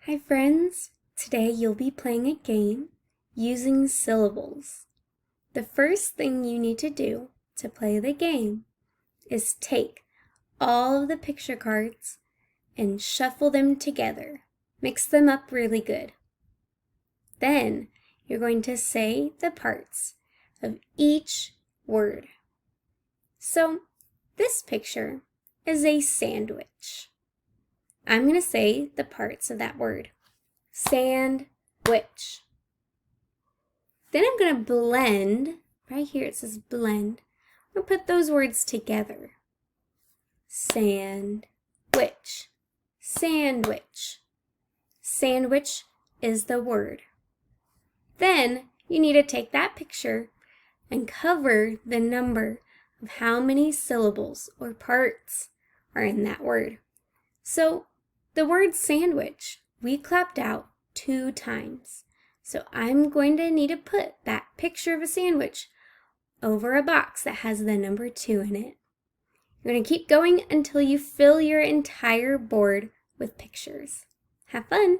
Hi friends! Today you'll be playing a game using syllables. The first thing you need to do to play the game is take all of the picture cards and shuffle them together. Mix them up really good. Then you're going to say the parts of each word. So this picture is a sandwich. I'm going to say the parts of that word. Sandwich. Then I'm going to blend. Right here it says blend. I'm going to put those words together. Sandwich. Sandwich. Sandwich is the word. Then you need to take that picture and cover the number of how many syllables or parts are in that word. So the word sandwich, we clapped out 2 times. So I'm going to need to put that picture of a sandwich over a box that has the number 2 in it. You're going to keep going until you fill your entire board with pictures. Have fun!